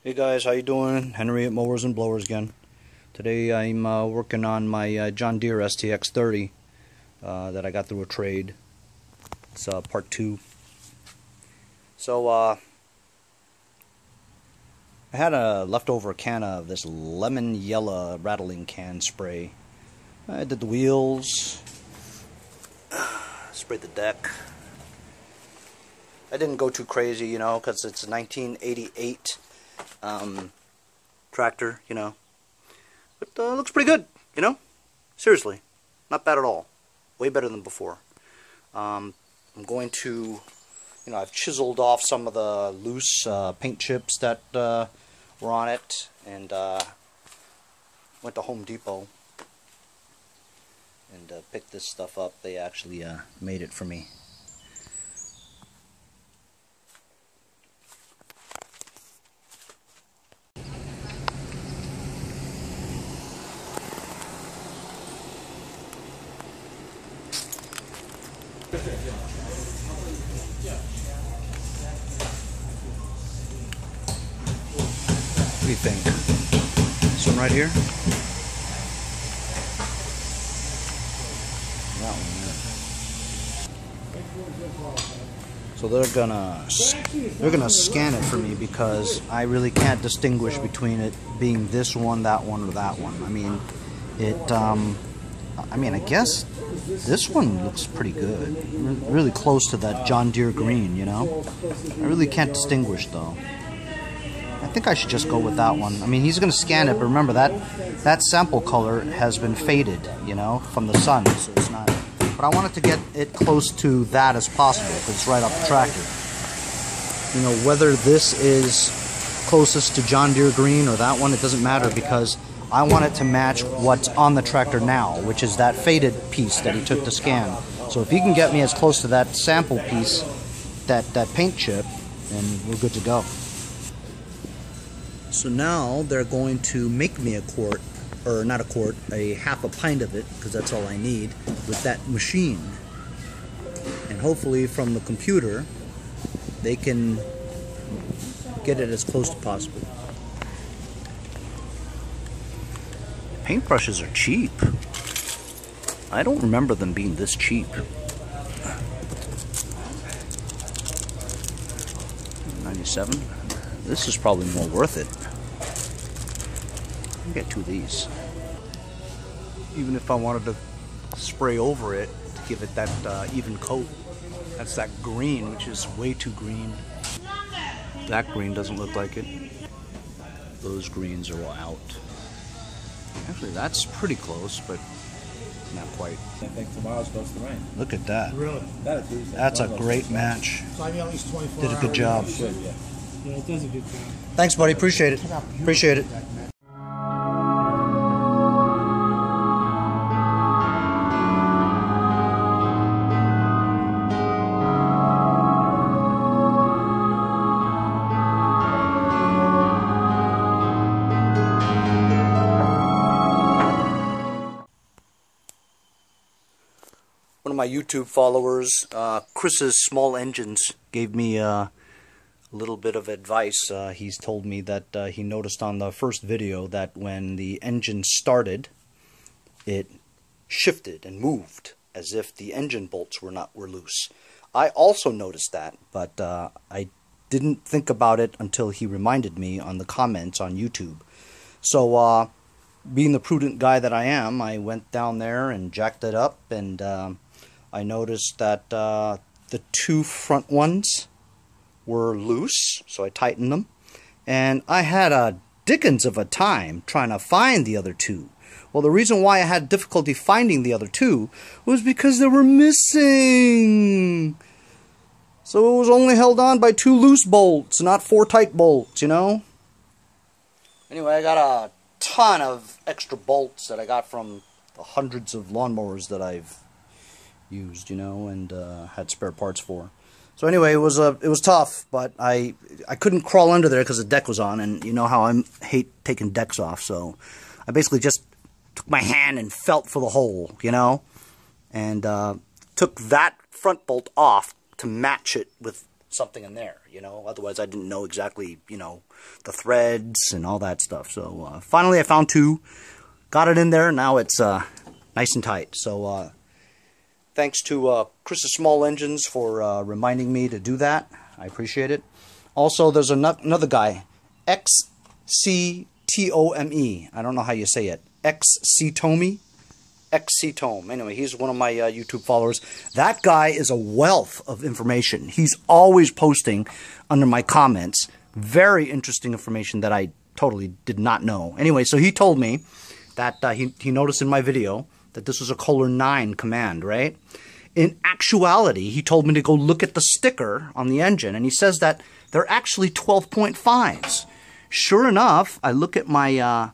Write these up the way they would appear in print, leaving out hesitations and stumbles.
Hey guys, how you doing? Henry at Mowers and Blowers again. Today I'm working on my John Deere Stx30 that I got through a trade. It's part 2. So I had a leftover can of this lemon yellow rattling can spray. I did the wheels, sprayed the deck. I didn't go too crazy, you know, because it's a 1988 tractor, you know, but looks pretty good, you know, seriously, not bad at all, way better than before. I'm going to, you know, I've chiseled off some of the loose paint chips that were on it, and went to Home Depot and picked this stuff up. They actually made it for me. What do you think? This one right here? That one, yeah. So they're gonna scan it for me because I really can't distinguish between it being this one, that one, or that one. I mean, I guess this one looks pretty good. Really close to that John Deere green, you know? I really can't distinguish though. I think I should just go with that one. I mean, he's going to scan it, but remember that sample color has been faded, you know, from the sun, so it's not. But I wanted to get it close to that as possible because it's right off the tractor. You know, whether this is closest to John Deere green or that one, it doesn't matter because I want it to match what's on the tractor now, which is that faded piece that he took to scan. So if he can get me as close to that sample piece, that paint chip, then we're good to go. So now they're going to make me a quart, or not a quart, a half a pint of it, because that's all I need, with that machine. And hopefully from the computer, they can get it as close as possible. Paintbrushes are cheap. I don't remember them being this cheap. 97. This is probably more worth it. I'll get 2 of these. Even if I wanted to spray over it to give it that even coat. That's that green, which is way too green. That green doesn't look like it. Those greens are all out. Actually, that's pretty close, but not quite. I think tomorrow's supposed to rain. Look at that. Really? That's a great match. So I mean, at least 24 Did a good job. Should, yeah. Yeah, it does a good job. Thanks, buddy. Appreciate it. Appreciate it. One of my YouTube followers, Chris's Small Engines, gave me a little bit of advice. He's told me that he noticed on the first video that when the engine started, it shifted and moved as if the engine bolts were loose. I also noticed that, but I didn't think about it until he reminded me on the comments on YouTube. So being the prudent guy that I am, I went down there and jacked it up, and I noticed that the 2 front ones were loose, so I tightened them. And I had a dickens of a time trying to find the other 2. Well, the reason why I had difficulty finding the other 2 was because they were missing. So it was only held on by 2 loose bolts, not 4 tight bolts, you know? Anyway, I got a ton of extra bolts that I got from the hundreds of lawnmowers that I've used, you know, and had spare parts for. So anyway, it was tough, but I couldn't crawl under there because the deck was on, and you know how I hate taking decks off, so I basically just took my hand and felt for the hole, you know, and took that front bolt off to match it with something in there, you know. Otherwise, I didn't know exactly, you know, the threads and all that stuff. So finally, I found two, got it in there. Now it's nice and tight. So thanks to Chris's Small Engines for reminding me to do that. I appreciate it. Also, there's another guy, XCTOME. I don't know how you say it. XCTOME. XCTOME. Anyway, he's one of my YouTube followers. That guy is a wealth of information. He's always posting under my comments very interesting information that I totally did not know. Anyway, so he told me that he noticed in my video that this was a Kohler 9 command, right? In actuality, he told me to go look at the sticker on the engine, and he says that they're actually 12.5s. Sure enough, I look at my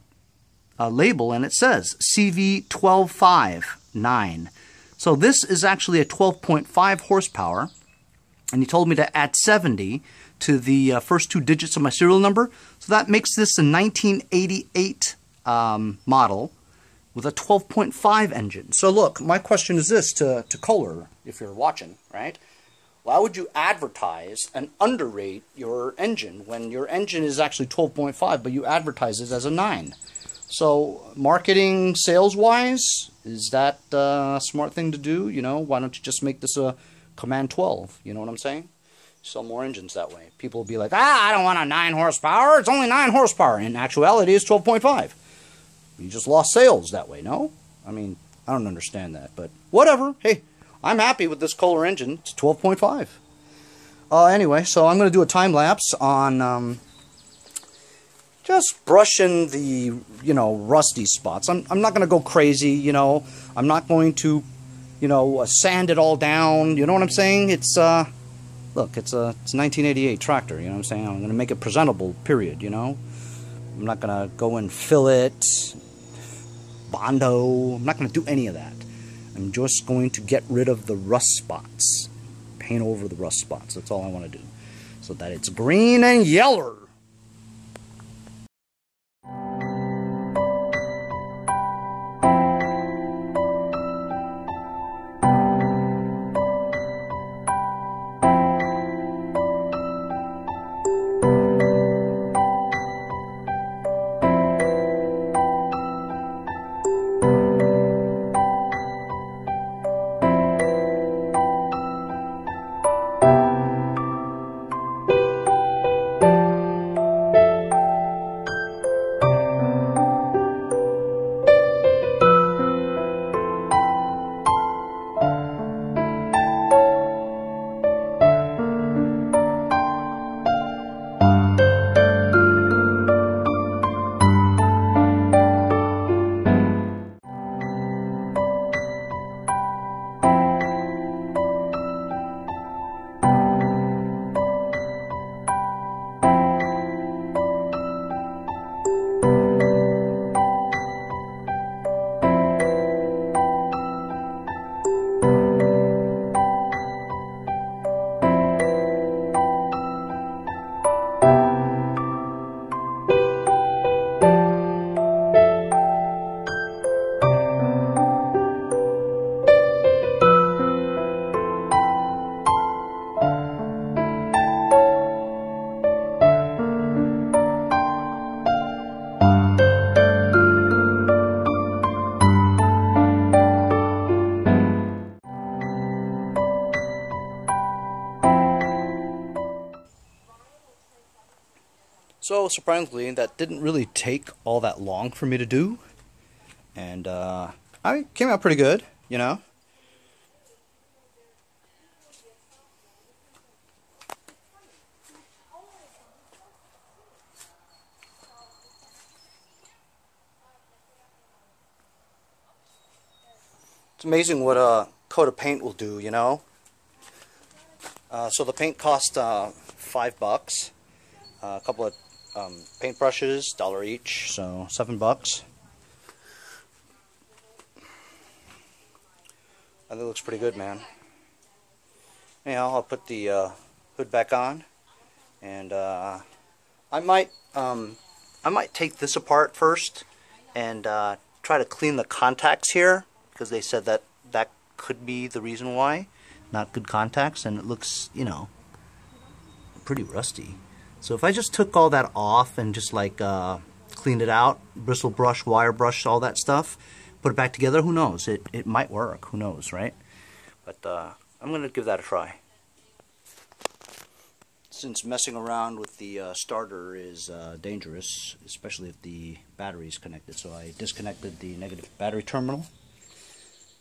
label, and it says CV125-9. So this is actually a 12.5 horsepower, and he told me to add 70 to the first two digits of my serial number. So that makes this a 1988 model with a 12.5 engine. So look, my question is this to Kohler, if you're watching, right? Why would you advertise and underrate your engine when your engine is actually 12.5, but you advertise it as a 9? So marketing, sales-wise, is that a smart thing to do? You know, why don't you just make this a Command 12? You know what I'm saying? Sell more engines that way. People will be like, I don't want a 9 horsepower. It's only 9 horsepower. In actuality, it's 12.5. You just lost sales that way, no? I mean, I don't understand that, but whatever. Hey, I'm happy with this Kohler engine. It's 12.5. Anyway, so I'm going to do a time-lapse on just brushing the, you know, rusty spots. I'm not going to go crazy, you know. I'm not going to, you know, sand it all down. You know what I'm saying? It's, look, it's a 1988 tractor, you know what I'm saying? I'm going to make it presentable, period, you know. I'm not going to go and fill it, Bondo. I'm not going to do any of that. I'm just going to get rid of the rust spots. Paint over the rust spots. That's all I want to do. So that it's green and yellow. So surprisingly, that didn't really take all that long for me to do, and I came out pretty good, you know. It's amazing what a coat of paint will do, you know. So the paint cost $5. A couple of paintbrushes, $1 each, so $7. I think it looks pretty good, man. Anyhow, I'll put the hood back on, and I might take this apart first and try to clean the contacts here, because they said that that could be the reason why. Not good contacts, and it looks, you know, pretty rusty. So if I just took all that off and just like cleaned it out, bristle brush, wire brush, all that stuff, put it back together, who knows? It might work, who knows, right? But I'm going to give that a try. Since messing around with the starter is dangerous, especially if the battery is connected, so I disconnected the negative battery terminal.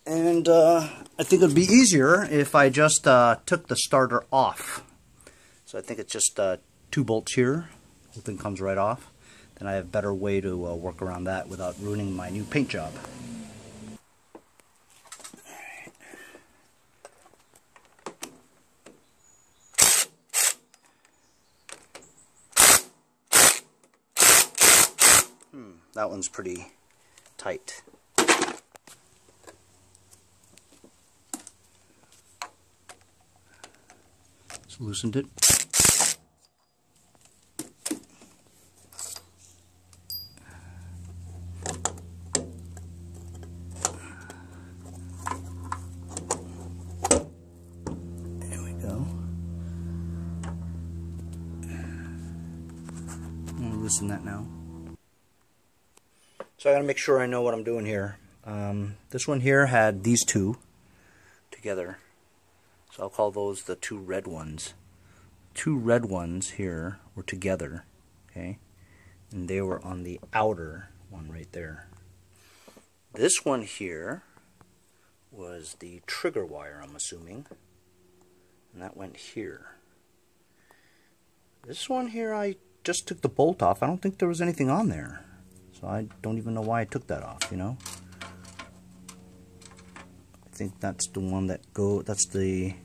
And I think it would be easier if I just took the starter off. So I think it's just 2 bolts here. The whole thing comes right off. Then I have a better way to work around that without ruining my new paint job. That one's pretty tight. Just loosened it. There we go. I'll loosen that now. So I gotta make sure I know what I'm doing here. This one here had these two together. So I'll call those the 2 red ones. 2 red ones here were together, okay? And they were on the outer one right there. This one here was the trigger wire, I'm assuming. And that went here. This one here, I just took the bolt off. I don't think there was anything on there. So I don't even know why I took that off, you know. I think that's the one that that's the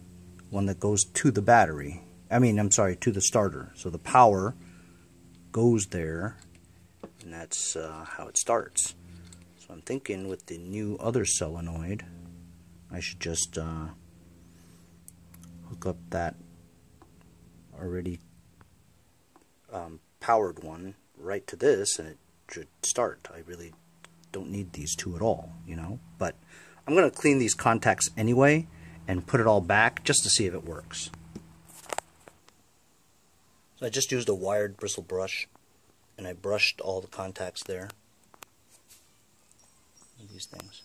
one that goes to the battery. I mean, I'm sorry, to the starter. So the power goes there, and that's how it starts. So I'm thinking with the new other solenoid, I should just hook up that already powered one right to this, and it should start. I really don't need these 2 at all, you know, but I'm going to clean these contacts anyway and put it all back just to see if it works. So I just used a wired bristle brush and I brushed all the contacts there. These things.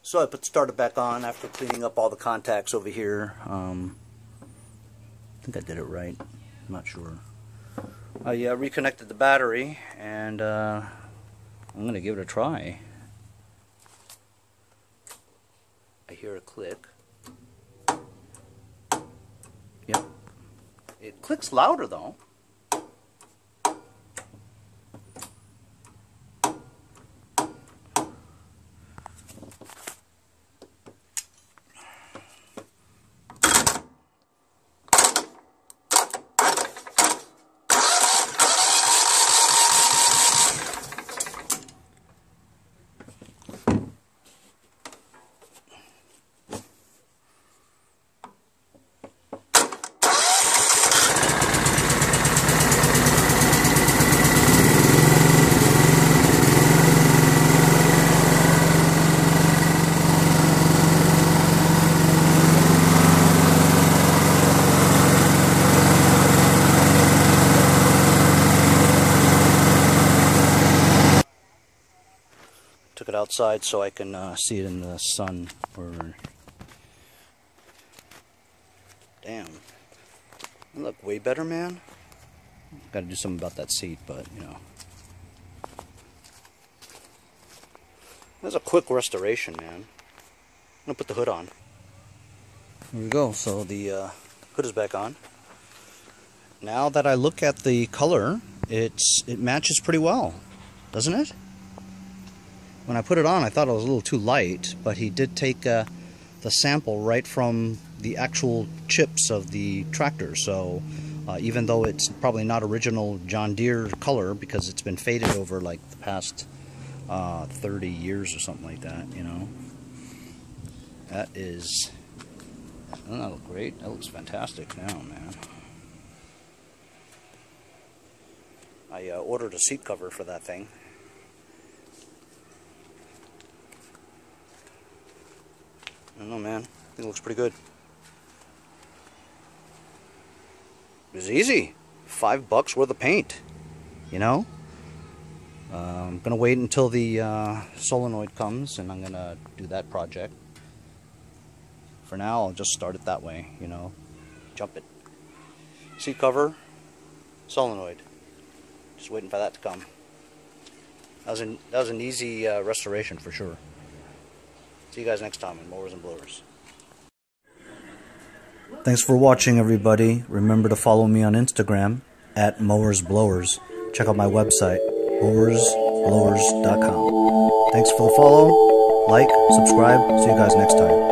So I put the starter back on after cleaning up all the contacts over here. I think I did it right. I'm not sure. I reconnected the battery, and I'm going to give it a try. I hear a click. Yep. It clicks louder though. Took it outside so I can see it in the sun. Damn. You look way better, man. Got to do something about that seat, but you know. That's a quick restoration, man. I'm gonna put the hood on. Here we go. So the hood is back on. Now that I look at the color, it matches pretty well, doesn't it? When I put it on, I thought it was a little too light, but he did take the sample right from the actual chips of the tractor. So even though it's probably not original John Deere color because it's been faded over like the past 30 years or something like that, you know. That is Doesn't that look great? That looks fantastic now, man. I ordered a seat cover for that thing. I don't know, man. I think it looks pretty good. It was easy. $5 worth of paint. You know? I'm going to wait until the solenoid comes, and I'm going to do that project. For now, I'll just start it that way, you know. Jump it. Seat cover, solenoid. Just waiting for that to come. That was an easy restoration for sure. See you guys next time on Mowers and Blowers. Thanks for watching, everybody. Remember to follow me on Instagram at mowersblowers. Check out my website, powersblowers.com. Thanks for the follow, like, subscribe. See you guys next time.